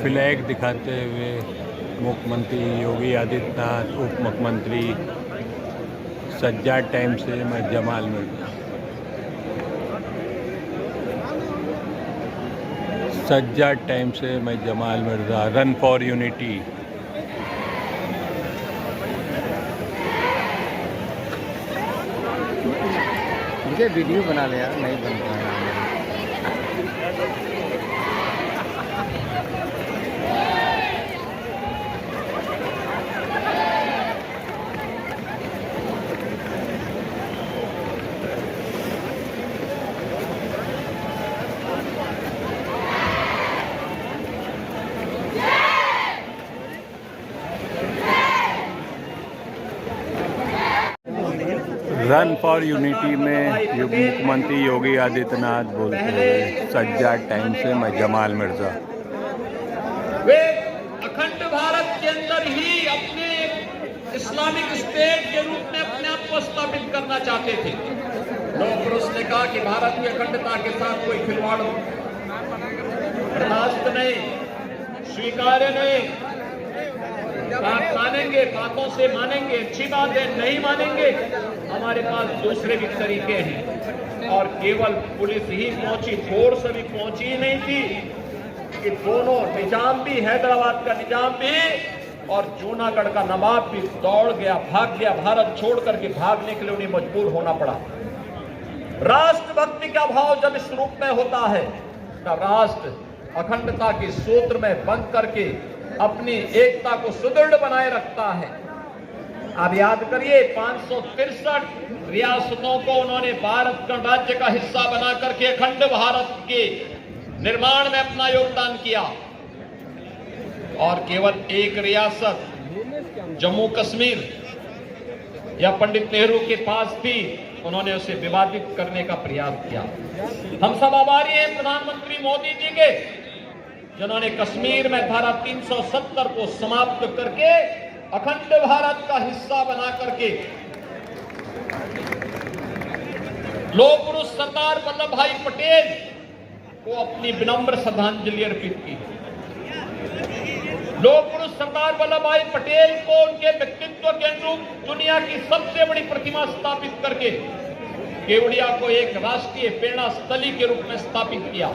Flag दिखाते हुए मुख्यमंत्री योगी आदित्यनाथ, उप मुख्यमंत्री सज्जाद टाइम से मैं जमाल मिर्जा। सज्जाद टाइम से मैं Jamal Mirza. Run for unity. मुझे वीडियो बना ले यार, नहीं बन रहा है। रन फॉर यूनिटी में मुख्यमंत्री योगी आदित्यनाथ बोलते हुए सज्जाद टाइम से मैं जमाल मिर्जा। वे अखंड भारत के अंदर ही अपने इस्लामिक स्टेट के रूप में अपने आप को स्थापित करना चाहते थे। लोग पुरुष ने कहा कि भारत की अखंडता के साथ कोई खिलवाड़ बर्दाश्त नहीं, स्वीकार्य नहीं। बात मानेंगे, बातों से मानेंगे, अच्छी बात है, नहीं मानेंगे। हमारे पास दूसरे भी तरीके हैं। और केवल पुलिस ही पहुंची, फोर्स अभी पहुंची ही नहीं थी कि दोनों निजाम भी, हैदराबाद का निजाम भी और जूनागढ़ का नवाब भी दौड़ गया, भाग गया। भारत छोड़ करके भागने के लिए उन्हें मजबूर होना पड़ा। राष्ट्रभक्ति का भाव जब इस रूप में होता है तब राष्ट्र अखंडता के सूत्र में बंध करके अपनी एकता को सुदृढ़ बनाए रखता है। अब याद करिए, 563 रियासतों को उन्होंने भारत गणराज्य का हिस्सा बना करके अखंड भारत के निर्माण में अपना योगदान किया। और केवल एक रियासत जम्मू कश्मीर या पंडित नेहरू के पास थी, उन्होंने उसे विवादित करने का प्रयास किया। हम सब आभारी हैं प्रधानमंत्री मोदी जी के, जिन्होंने कश्मीर में धारा 370 को समाप्त करके अखंड भारत का हिस्सा बना करके लौह पुरुष सरदार वल्लभ भाई पटेल को अपनी विनम्र श्रद्धांजलि अर्पित की। लौह पुरुष सरदार वल्लभ भाई पटेल को उनके व्यक्तित्व के अनुरूप दुनिया की सबसे बड़ी प्रतिमा स्थापित करके केवड़िया को एक राष्ट्रीय प्रेरणा स्थली के रूप में स्थापित किया।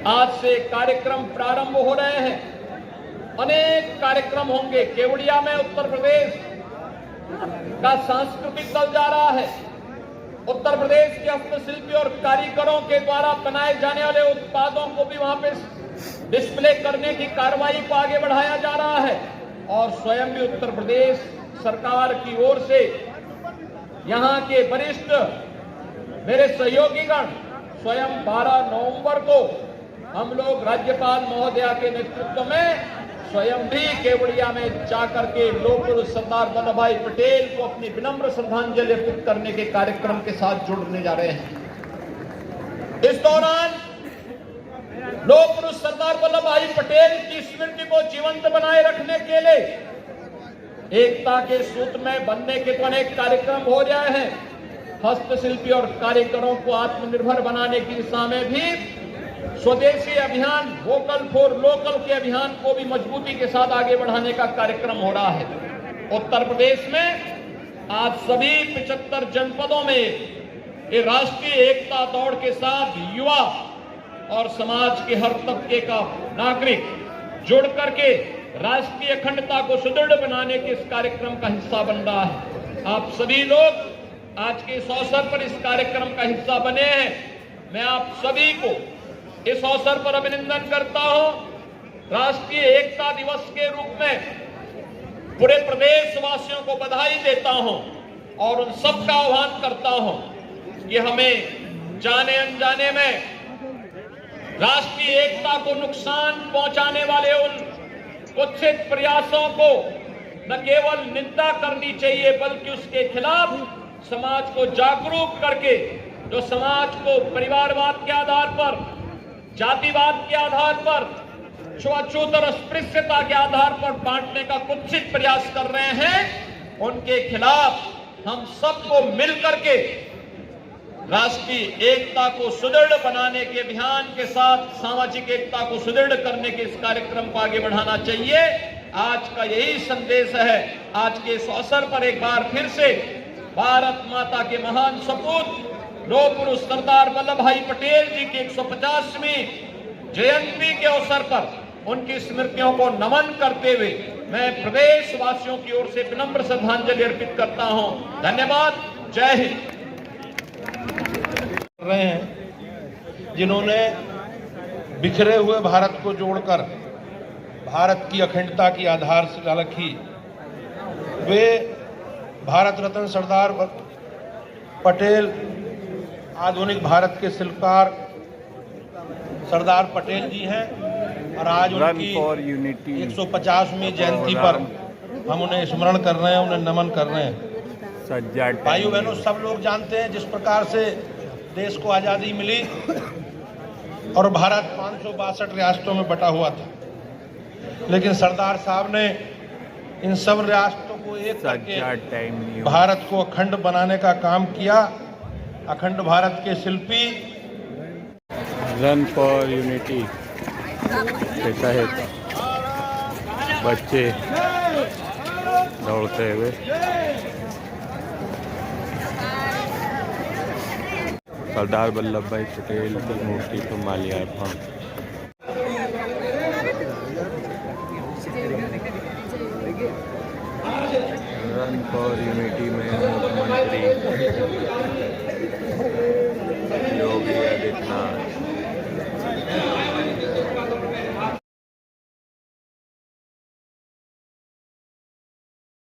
आज से कार्यक्रम प्रारंभ हो रहे हैं, अनेक कार्यक्रम होंगे। केवड़िया में उत्तर प्रदेश का सांस्कृतिक दल जा रहा है। उत्तर प्रदेश के हस्तशिल्पी और कारीगरों के द्वारा बनाए जाने वाले उत्पादों को भी वहां पे डिस्प्ले करने की कार्रवाई को आगे बढ़ाया जा रहा है। और स्वयं भी उत्तर प्रदेश सरकार की ओर से यहां के वरिष्ठ मेरे सहयोगीगण स्वयं 12 नवंबर को हम लोग राज्यपाल महोदया के नेतृत्व में स्वयं भी केवड़िया में जाकर के लौह पुरुष सरदार वल्लभ भाई पटेल को अपनी विनम्र श्रद्धांजलि अर्पित करने के कार्यक्रम के साथ जुड़ने जा रहे हैं। इस दौरान लौह पुरुष सरदार वल्लभ भाई पटेल की स्मृति को जीवंत बनाए रखने के लिए एकता के सूत्र में बनने के अनेक कार्यक्रम हो रहे हैं। हस्तशिल्पी और कारीगरों को आत्मनिर्भर बनाने की दिशा में भी स्वदेशी अभियान, वोकल फॉर लोकल के अभियान को भी मजबूती के साथ आगे बढ़ाने का कार्यक्रम हो रहा है। उत्तर प्रदेश में आज सभी 75 जनपदों में ये राष्ट्रीय एकता दौड़ के साथ युवा और समाज के हर तबके का नागरिक जुड़ करके राष्ट्रीय अखंडता को सुदृढ़ बनाने के इस कार्यक्रम का हिस्सा बन रहा है। आप सभी लोग आज के इस अवसर पर इस कार्यक्रम का हिस्सा बने हैं। मैं आप सभी को इस अवसर पर अभिनंदन करता हूं। राष्ट्रीय एकता दिवस के रूप में पूरे प्रदेश वासियों को बधाई देता हूं और उन सबका आह्वान करता हूं कि हमें जाने अनजाने में राष्ट्रीय एकता को नुकसान पहुंचाने वाले उन कुत्सित प्रयासों को न केवल निंदा करनी चाहिए बल्कि उसके खिलाफ समाज को जागरूक करके, जो समाज को परिवारवाद के आधार पर, जातिवाद के आधार पर, छुआछूत और अस्पृश्यता के आधार पर बांटने का कुत्सित प्रयास कर रहे हैं, उनके खिलाफ हम सबको मिलकर के राष्ट्रीय एकता को सुदृढ़ बनाने के अभियान के साथ सामाजिक एकता को सुदृढ़ करने के इस कार्यक्रम को आगे बढ़ाना चाहिए। आज का यही संदेश है। आज के इस अवसर पर एक बार फिर से भारत माता के महान सपूत लौह पुरुष सरदार वल्लभ भाई पटेल जी की 150वीं जयंती के अवसर पर उनकी स्मृतियों को नमन करते हुए मैं प्रदेश वासियों की ओर से विनम्र श्रद्धांजलि अर्पित करता हूं। धन्यवाद। जय हिंद। रहे हैं जिन्होंने बिखरे हुए भारत को जोड़कर भारत की अखंडता की आधारशिला रखी, वे भारत रत्न सरदार पटेल, आधुनिक भारत के शिल्पकार सरदार पटेल जी हैं। और आज उनकी 150वीं जयंती पर हम उन्हें स्मरण कर रहे हैं, उन्हें नमन कर रहे हैं। भाइयों बहनों, सब लोग जानते हैं जिस प्रकार से देश को आज़ादी मिली और भारत 562 रियासतों में बटा हुआ था, लेकिन सरदार साहब ने इन सब रियासतों को एक करके भारत को अखंड बनाने का काम किया। अखंड भारत के शिल्पी रन फॉर यूनिटी के तहत बच्चे दौड़ते हुए सरदार वल्लभ भाई पटेल की मूर्ति पर माल्यार्पण। रन फॉर यूनिटी में मुख्यमंत्री योगी आदित्यनाथ